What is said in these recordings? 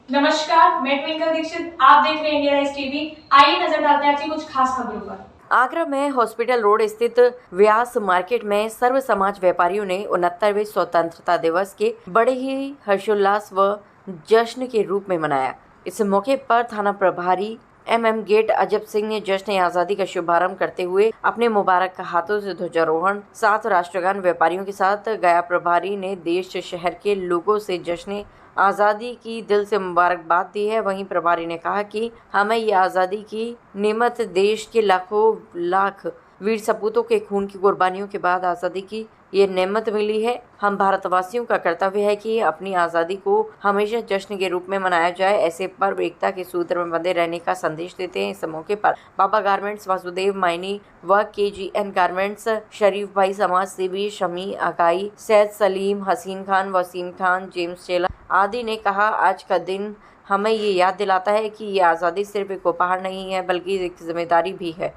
नमस्कार, मैं ट्विंकल दीक्षित। आप देख रहे हैं इंडिया राइज टीवी। आइए नजर डालते हैं आज की कुछ खास खबरों पर। आगरा में हॉस्पिटल रोड स्थित व्यास मार्केट में सर्व समाज व्यापारियों ने 69वें स्वतंत्रता दिवस के बड़े ही हर्षोल्लास व जश्न के रूप में मनाया। इस मौके पर थाना प्रभारी MM गेट अजब सिंह ने जश्न आजादी का शुभारंभ करते हुए अपने मुबारक हाथों से ध्वजारोहण साथ राष्ट्रगान व्यापारियों के साथ गाया। प्रभारी ने देश शहर के लोगों से जश्न आज़ादी की दिल से मुबारकबाद दी है। वहीं प्रभारी ने कहा कि हमें ये आज़ादी की नेमत देश के लाखों लाख वीर सपूतों के खून की कुर्बानियों के बाद आज़ादी की ये नेमत मिली है। हम भारतवासियों का कर्तव्य है कि अपनी आज़ादी को हमेशा जश्न के रूप में मनाया जाए। ऐसे पर्व एकता के सूत्र में बंधे रहने का संदेश देते हैं। इस मौके पर बाबा गारमेंट्स, वासुदेव मायनी व KGN गारमेंट्स, शरीफ भाई समाज सेवी, शमी अकाई, सैयद सलीम, हसीन खान, वसीम खान, जेम्स चेला आदि ने कहा, आज का दिन हमें ये याद दिलाता है कि ये आज़ादी सिर्फ एक उपहार नहीं है बल्कि एक जिम्मेदारी भी है।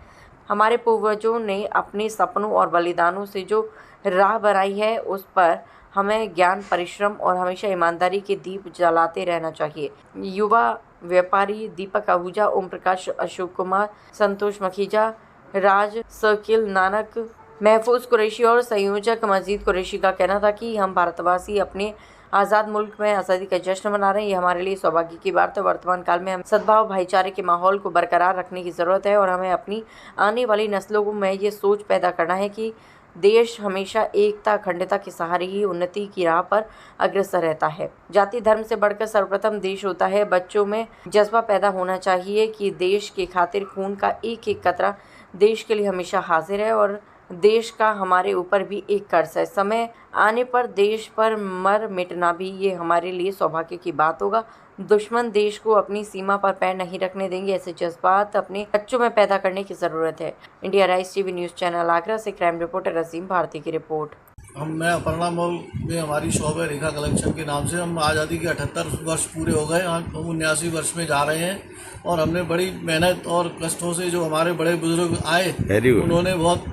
हमारे पूर्वजों ने अपने सपनों और बलिदानों से जो राह बनाई है उस पर हमें ज्ञान, परिश्रम और हमेशा ईमानदारी के दीप जलाते रहना चाहिए। युवा व्यापारी दीपक आहूजा, ओम प्रकाश, अशोक कुमार, संतोष मखीजा, राज सर्किल, नानक महफूज कुरैशी और संयोजक मजीद कुरैशी का कहना था कि हम भारतवासी अपने आज़ाद मुल्क में आज़ादी का जश्न मना रहे हैं। ये हमारे लिए सौभाग्य की बात है। वर्तमान काल में हम सद्भाव, भाईचारे के माहौल को बरकरार रखने की ज़रूरत है और हमें अपनी आने वाली नस्लों में ये सोच पैदा करना है कि देश हमेशा एकता, अखंडता के सहारे ही उन्नति की राह पर अग्रसर रहता है। जाति धर्म से बढ़कर सर्वप्रथम देश होता है। बच्चों में जज्बा पैदा होना चाहिए कि देश के खातिर खून का एक एक कतरा देश के लिए हमेशा हाजिर है और देश का हमारे ऊपर भी एक कर्ज है। समय आने पर देश पर मर मिटना भी ये हमारे लिए सौभाग्य की बात होगा। दुश्मन देश को अपनी सीमा पर पैर नहीं रखने देंगे। ऐसे जज्बात अपने बच्चों में पैदा करने की ज़रूरत है। India rise TV news channel Agra से क्राइम रिपोर्टर रसीम भारती की रिपोर्ट। मैं अपर्णा मॉल में हमारी शॉप है रेखा कलेक्शन के नाम से। हम आज़ादी के 78 वर्ष पूरे हो गए, हम 79 वर्ष में जा रहे हैं और हमने बड़ी मेहनत और कष्टों से जो हमारे बड़े बुजुर्ग आए उन्होंने बहुत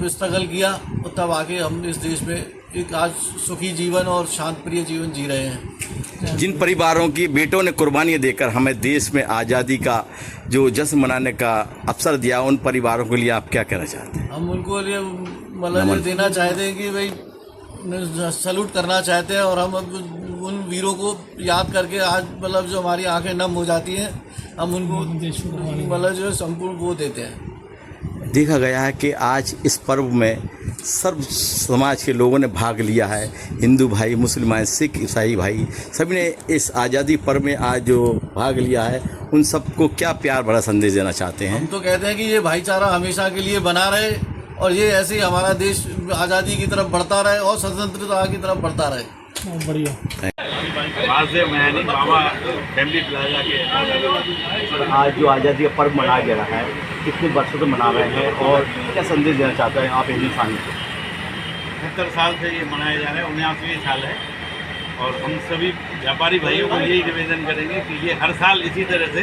स्ट्रगल किया और तब आके हम इस देश में एक आज सुखी जीवन और शांत प्रिय जीवन जी रहे हैं। जिन परिवारों की बेटों ने कुर्बानियाँ देकर हमें देश में आज़ादी का जो जश्न मनाने का अवसर दिया, उन परिवारों के लिए आप क्या कहना चाहते हैं? हम उनको लिए ये देना चाहते हैं कि भाई सैल्यूट करना चाहते हैं और हम उन वीरों को याद करके आज जो हमारी आंखें नम हो जाती हैं, हम उनको जो है संपूर्ण वो देते हैं। देखा गया है कि आज इस पर्व में सर्व समाज के लोगों ने भाग लिया है। हिंदू भाई, मुसलमान, सिख, ईसाई भाई सभी ने इस आज़ादी पर्व में आज जो भाग लिया है, उन सबको क्या प्यार भरा संदेश देना चाहते हैं? हम तो कहते हैं कि ये भाईचारा हमेशा के लिए बना रहे और ये ऐसे ही हमारा देश आज़ादी की तरफ बढ़ता रहे और स्वतंत्रता की तरफ बढ़ता रहे। बढ़िया। बाबा फैमिली प्लाजा के आज जो आज़ादी का पर्व मनाया जा रहा है, कितने वर्षों से मना रहे हैं और क्या संदेश देना चाहते हैं आप हिंदुस्तान को? 70 साल से ये मनाया जा रहा है, 79वां साल है और हम सभी व्यापारी भाइयों को यही निवेदन करेंगे कि ये हर साल इसी तरह से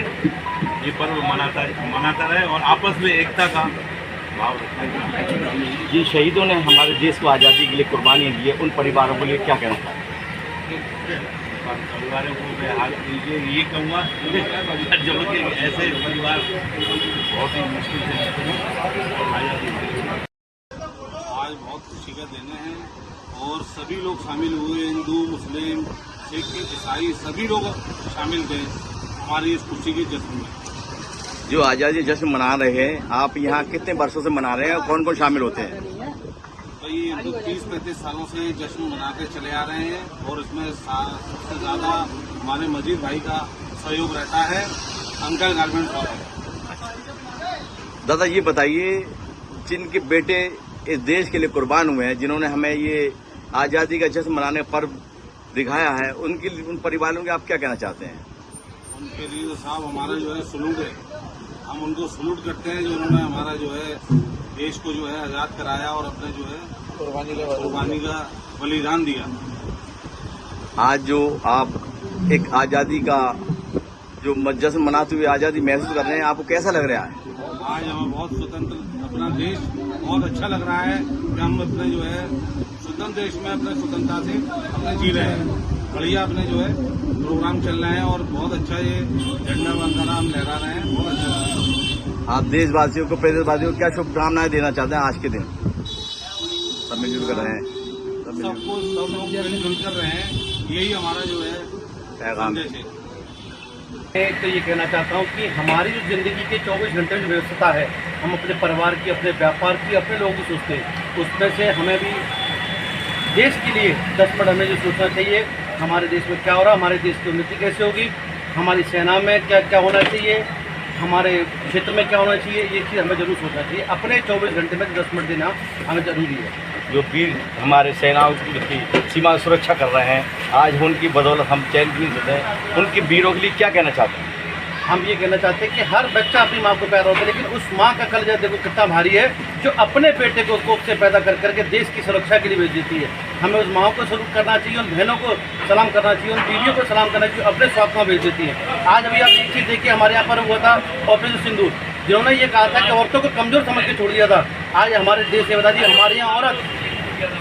ये पर्व मनाता रहे और आपस में एकता का भाव रखें। जिन शहीदों ने हमारे देश को आज़ादी के लिए कुर्बानियाँ दी है, उन परिवारों के लिए क्या कहना चाहते हैं? परिवारों को मैं हाल ये कहूँगा जो कि ऐसे परिवार बहुत ही मुश्किल से आज बहुत खुशी का दिन है और सभी लोग शामिल हुए, हिंदू, मुस्लिम, सिख, ईसाई सभी लोग शामिल थे हमारी इस खुशी के जश्न में। जो आज़ादी जश्न मना रहे हैं, आप यहाँ कितने वर्षों से मना रहे हैं और कौन कौन शामिल होते हैं? ये 30-35 सालों से जश्न मनाते चले आ रहे हैं और इसमें सबसे ज़्यादा हमारे मजीद भाई का सहयोग रहता है, अंकल गारमेंट्स वाला। दादा ये बताइए, जिनके बेटे इस देश के लिए कुर्बान हुए हैं, जिन्होंने हमें ये आज़ादी का जश्न मनाने का पर्व दिखाया है, उन परिवारों के आप क्या कहना चाहते हैं? उनके लिए तो साहब हमारा जो है सलूट है, हम उनको सलूट करते हैं जो उन्होंने हमारा जो है देश को जो है आज़ाद कराया और अपने जो है कुर्बानी का बलिदान दिया। आज जो आप एक आज़ादी का जो जश्न मनाते हुए आज़ादी महसूस कर रहे हैं, आपको कैसा लग रहा है? आज हमें बहुत स्वतंत्र, अपना देश बहुत अच्छा लग रहा है कि हम अपने जो है स्वतंत्र देश में अपने स्वतंत्रता से अपने जी रहे हैं। बढ़िया अपने जो है प्रोग्राम चल रहे हैं और बहुत अच्छा ये झंडा वंदना हम लहरा रहे हैं, बहुत अच्छा। आप देशवासियों को, प्रदेशवासियों को क्या शुभकामनाएं देना चाहते हैं आज के दिन? सब मिलजुल कर रहे हैं, सबको सब लोग मिलजुल कर रहे हैं, यही हमारा जो है पैगाम है। संदेश है। मैं तो ये कहना चाहता हूँ कि हमारी जो ज़िंदगी के 24 घंटे में व्यस्तता है, हम अपने परिवार की, अपने व्यापार की, अपने लोगों की सोचते हैं, उसमें से हमें भी देश के लिए 10 मिनट हमें जो सोचना चाहिए, हमारे देश में क्या हो रहा है, हमारे देश की उन्नति कैसे होगी, हमारी सेना में क्या क्या होना चाहिए, हमारे क्षेत्र में क्या होना चाहिए, ये चीज़ हमें जरूर सोचना चाहिए। अपने 24 घंटे में 10 मिनट देना हमें जरूरी है। जो वीर हमारे सेनाओं की सीमा सुरक्षा कर रहे हैं, आज उनकी बदौलत हम चैन की नींद हैं, उनके वीरों के लिए क्या कहना चाहते हैं? हम ये कहना चाहते हैं कि हर बच्चा अपनी माँ को प्यार होता है, लेकिन उस माँ का कलेजा देखो कितना भारी है जो अपने बेटे को कोख से पैदा कर करके देश की सुरक्षा के लिए भेज देती है। हमें उस माँ को सलूट करना चाहिए, उन बहनों को सलाम करना चाहिए, उन बीवियों को सलाम करना चाहिए, अपने स्वार्थ में भेज देती है। आज अभी आप एक चीज़ देखिए, हमारे यहाँ पर हुआ था ऑपरेशन सिंदूर, जिन्होंने ये कहा था कि औरतों को कमज़ोर समझ के छोड़ दिया था। आज हमारे देश से बता दिए, हमारे यहाँ औरत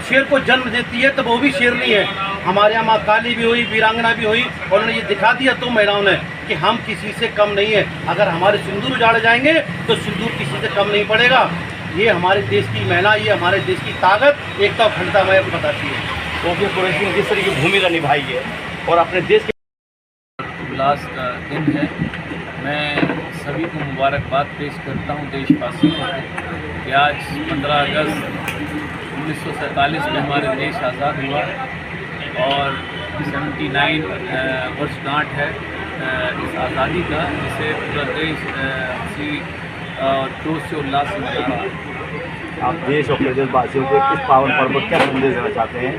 शेर को जन्म देती है तो वो भी शेर नहीं है। हमारे यहाँ माँ काली भी हुई, वीरांगना भी हुई, और उन्होंने ये दिखा दिया तो महिलाओं ने कि हम किसी से कम नहीं है। अगर हमारे सिंदूर उजाड़े जाएंगे तो सिंदूर किसी से कम नहीं पड़ेगा। ये हमारे देश की महिला, ये हमारे देश की ताकत, एकता और अखंडता हमें बताती है। क्योंकि कुरैशी ने जिस तरह की भूमिका निभाई है और अपने देश के उल्लास का दिन है। मैं सभी को मुबारकबाद पेश करता हूँ देशवासियों को कि आज 15 अगस्त 1947 में हमारा देश आज़ाद हुआ और 79 वर्षगांठ है इस आज़ादी का, जिसे पूरा देश इसी जोश से उल्लास से मना रहा है। आप देश और प्रदेशवासियों को इस पावन पर्व पर क्या संदेश देना चाहते हैं?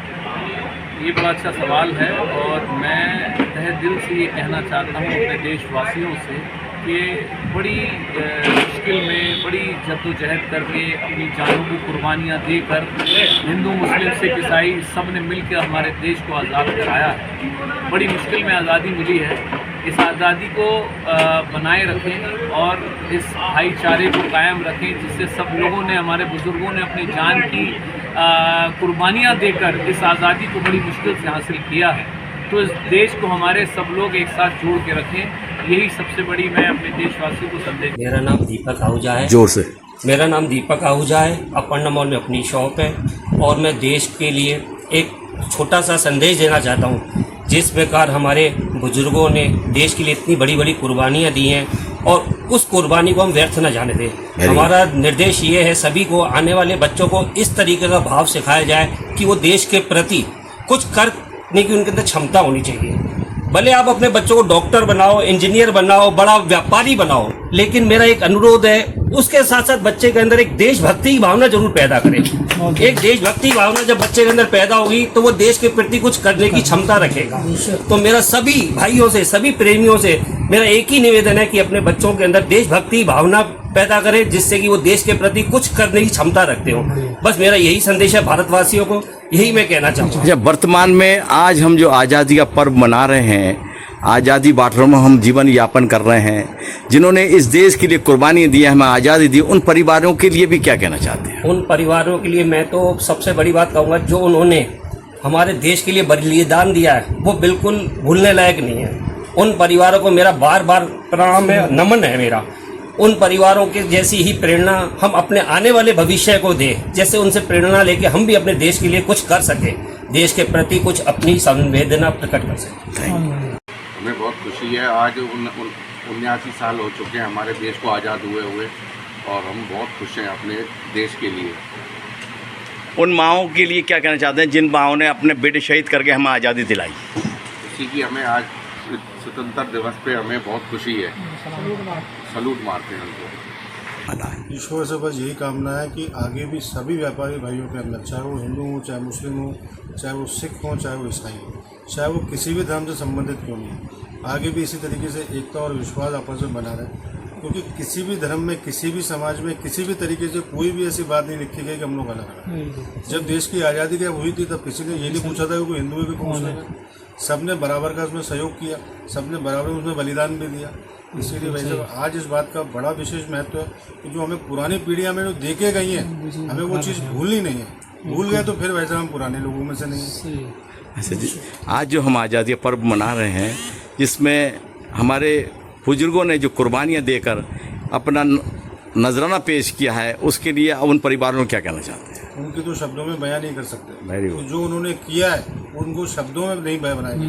ये बड़ा अच्छा सवाल है और मैं तहे दिल से ये कहना चाहता हूँ अपने देशवासियों से कि बड़ी मुश्किल में, बड़ी जद्दोजहद करके, अपनी जानों की कुर्बानियाँ देकर हिंदू, मुस्लिम, सिख, ईसाई सब ने मिलकर हमारे देश को आज़ाद कराया है। बड़ी मुश्किल में आज़ादी मिली है। इस आज़ादी को बनाए रखें और इस भाईचारे को कायम रखें, जिससे सब लोगों ने, हमारे बुज़ुर्गों ने अपनी जान की कुर्बानियाँ देकर इस आज़ादी को बड़ी मुश्किल से हासिल किया है। तो इस देश को हमारे सब लोग एक साथ जोड़ के रखें, यही सबसे बड़ी मैं अपने देशवासियों को संदेश। मेरा नाम दीपक आहूजा है। जोर से। मेरा नाम दीपक आहूजा है। अपर्णा मॉल में अपनी शॉप है और मैं देश के लिए एक छोटा सा संदेश देना चाहता हूँ। जिस प्रकार हमारे बुजुर्गों ने देश के लिए इतनी बड़ी बड़ी कुर्बानियाँ दी हैं और उस कुर्बानी को हम व्यर्थ न जाने दें। हमारा निर्देश ये है सभी को, आने वाले बच्चों को इस तरीके का भाव सिखाया जाए कि वो देश के प्रति कुछ करने की उनके अंदर क्षमता होनी चाहिए। भले आप अपने बच्चों को डॉक्टर बनाओ, इंजीनियर बनाओ, बड़ा व्यापारी बनाओ, लेकिन मेरा एक अनुरोध है उसके साथ साथ बच्चे के अंदर एक देशभक्ति की भावना जरूर पैदा करें। एक देशभक्ति की भावना जब बच्चे के अंदर पैदा होगी तो वो देश के प्रति कुछ करने की क्षमता रखेगा। तो मेरा सभी भाइयों से, सभी प्रेमियों से मेरा एक ही निवेदन है कि अपने बच्चों के अंदर देशभक्ति भावना पैदा करें, जिससे कि वो देश के प्रति कुछ करने की क्षमता रखते हो। बस मेरा यही संदेश है भारतवासियों को, यही मैं कहना चाहूँगा। जब वर्तमान में आज हम जो आज़ादी का पर्व मना रहे हैं, आज़ादी बाटलों में हम जीवन यापन कर रहे हैं, जिन्होंने इस देश के लिए कुर्बानी दी है, हमें आज़ादी दी, उन परिवारों के लिए भी क्या कहना चाहते हैं? उन परिवारों के लिए मैं तो सबसे बड़ी बात कहूँगा, जो उन्होंने हमारे देश के लिए बलिदान दिया है वो बिल्कुल भूलने लायक नहीं है। उन परिवारों को मेरा बार बार प्रणाम है, नमन है मेरा। उन परिवारों के जैसी ही प्रेरणा हम अपने आने वाले भविष्य को दें, जैसे उनसे प्रेरणा लेके हम भी अपने देश के लिए कुछ कर सकें, देश के प्रति कुछ अपनी संवेदना प्रकट कर सकें। हमें बहुत खुशी है। आज 79 साल हो चुके हैं हमारे देश को आज़ाद हुए और हम बहुत खुश हैं अपने देश के लिए। उन माओं के लिए क्या कहना चाहते हैं जिन माओं ने अपने बेटे शहीद करके हमें आज़ादी दिलाई? इसी की हमें आज स्वतंत्रता दिवस पे हमें बहुत खुशी है। सलूट मारते हैं उनको। ईश्वर से बस यही कामना है कि आगे भी सभी व्यापारी भाइयों के अंदर, चाहे वो हिंदू हो, चाहे मुस्लिम हो, चाहे वो सिख हो, चाहे वो ईसाई हो, चाहे वो किसी भी धर्म से संबंधित क्यों नहीं, आगे भी इसी तरीके से एकता और विश्वास आपस में बना रहे। क्योंकि किसी भी धर्म में, किसी भी समाज में, किसी भी तरीके से कोई भी ऐसी बात नहीं लिखी गई कि हम लोग अलग हैं। जब देश की आज़ादी जब हुई थी तब किसी ने ये नहीं पूछा था कि कोई हिंदू है कि मुस्लिम है। सबने बराबर का उसमें सहयोग किया, सबने बराबर उसमें बलिदान भी दिया। इसीलिए वैसे आज इस बात का बड़ा विशेष महत्व है कि जो हमें पुरानी पीढ़ियां में जो देखे गई हैं, हमें वो चीज़ भूलनी नहीं है। भूल गए तो फिर वैसे हम पुराने लोगों में से नहीं हैं। अच्छा जी, आज जो हम आज़ादी का पर्व मना रहे हैं, जिसमें हमारे बुजुर्गों ने जो कुर्बानियाँ देकर अपना नजराना पेश किया है, उसके लिए उन परिवारों को क्या कहना चाहते हैं? उनकी तो शब्दों में बयान नहीं कर सकते। Very good. जो उन्होंने किया है उनको शब्दों में नहीं बयान बनाएंगे।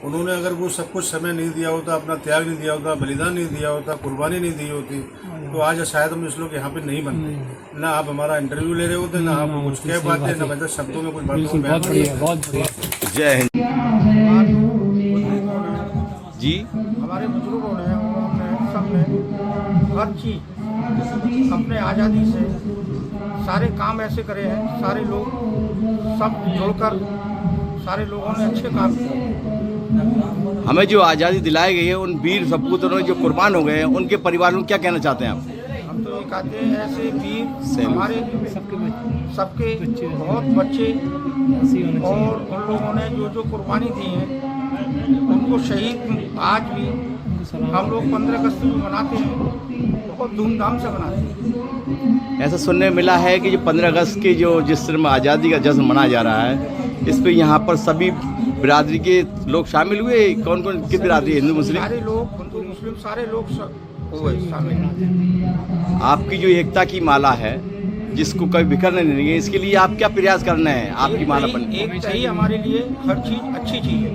उन्होंने अगर वो सब कुछ समय नहीं दिया होता, अपना त्याग नहीं दिया होता, बलिदान नहीं दिया होता, कुर्बानी नहीं दी होती, तो आज शायद हम इस लोग यहाँ पे नहीं बनते। ना आप हमारा इंटरव्यू ले रहे होते, ना आप कुछ कह पाते, ना मतलब शब्दों में कुछ बातों में जय हिंद जी। हमारे बुजुर्गों ने और हमने सबने हर चीज़ अपने आज़ादी से सारे काम ऐसे करे हैं, सारे लोग सब जुड़कर सारे लोगों ने अच्छे काम किए। हमें जो आज़ादी दिलाई गई है, उन वीर सपूतों जो कुर्बान हो गए हैं, उनके परिवारों को क्या कहना चाहते हैं आप? हम तो ये कहते हैं ऐसे वीर हमारे सबके बहुत बच्चे और उन लोगों ने जो जो कुर्बानी दी है उनको शहीद आज भी हम लोग 15 अगस्त को मनाते हैं, बहुत धूमधाम से मनाते हैं। ऐसा सुनने में मिला है कि जो 15 अगस्त की जो जिस तरह में आज़ादी का जश्न मनाया जा रहा है, इस पे यहाँ पर सभी बिरादरी के लोग शामिल हुए। कौन कौन की बिरादरी? हिंदू मुस्लिम? सारे लोग, हिंदू मुस्लिम सारे लोग हुए शामिल। आपकी जो एकता की माला है, जिसको कभी बिखरने नहीं देंगे, इसके लिए आप क्या प्रयास करना है? आपकी माला बन एक चाहिए हमारे लिए, हर चीज़ अच्छी चीज़ है।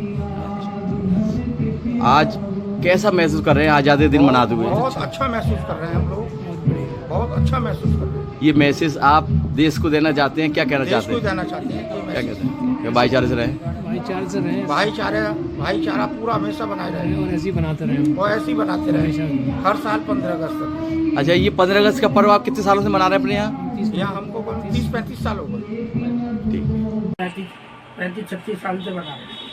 आज कैसा महसूस कर रहे हैं आज़ादी दिन मनाते हुए? बहुत अच्छा महसूस कर रहे हैं हम लोग, बहुत अच्छा महसूस कर रहे हैं। ये मैसेज आप देश को देना चाहते हैं? क्या कहना चाहते हैं? देश को देना चाहते हैं कि क्या कहते हैं? भाईचारे से रहें, भाईचारा पूरा हमेशा बनाए रहे और ऐसे ही बनाते रहे और ऐसे ही बनाते रहे हर साल 15 अगस्त तक। अच्छा, ये 15 अगस्त का पर्व आप कितने सालों से मना रहे हैं अपने यहाँ? यहाँ हमको 30-35 साल हो गए। 35-36 साल से बना रहे हैं।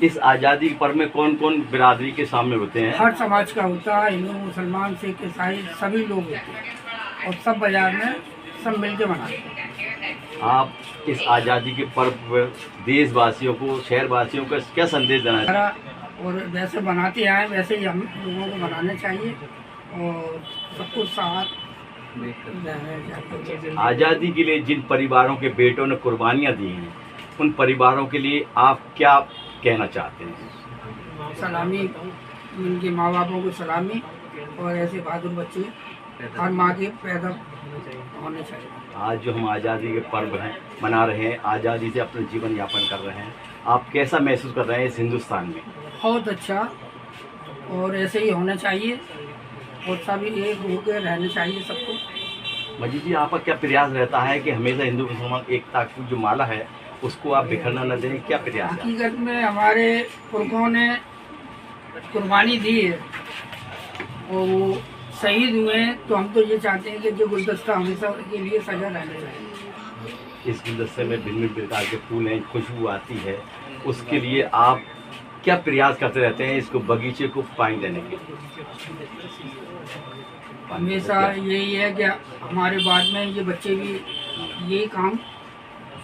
इस आज़ादी पर्व में कौन कौन बिरादरी के सामने होते हैं? हर समाज का होता है, हिंदू मुसलमान सिख ईसाई सभी लोग होते हैं और सब बाजार में सब मिल के मनाते हैं। आप इस आज़ादी के पर्व पर देशवासियों को, शहरवासियों को क्या संदेश देना चाहते? और जैसे बनाते आए वैसे ही हम लोगों को बनाना चाहिए और सबको साथ आज़ादी के लिए जिन परिवारों के बेटों ने कुर्बानियाँ दी हैं, उन परिवारों के लिए आप क्या कहना चाहते हैं? सलामी, उनके माँ बापों को सलामी, और ऐसे बहादुर बच्चे हर माँ के पैदा होने चाहिए। आज जो हम आज़ादी के पर्व हैं मना रहे हैं, आज़ादी से अपना जीवन यापन कर रहे हैं, आप कैसा महसूस कर रहे हैं इस हिंदुस्तान में? बहुत अच्छा, और ऐसे ही होना चाहिए और सभी एक होकर रहना चाहिए सबको। मजीद जी, आपका क्या प्रयास रहता है कि हमेशा हिंदू मुसलमान एकता की जो माला है उसको आप बिखरना न दें? क्या प्रयास है? हकीकत में हमारे पुरखों ने कुर्बानी दी है और वो शहीद हुए हैं, तो हम तो ये चाहते हैं कि जो गुलदस्ता हमेशा के लिए सजा रहना चाहिए। इस गुलदस्ते में भिन्न भिन्न प्रकार के फूल हैं, खुशबू आती है, उसके लिए आप क्या प्रयास करते रहते हैं इसको बगीचे को पानी देने के लिए? हमेशा यही है कि हमारे बाद में ये बच्चे भी यही काम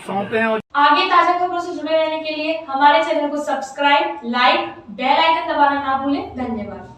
सौंपे हैं। और आगे ताजा खबरों से जुड़े रहने के लिए हमारे चैनल को सब्सक्राइब, लाइक, बेल आइकन दबाना ना भूलें। धन्यवाद।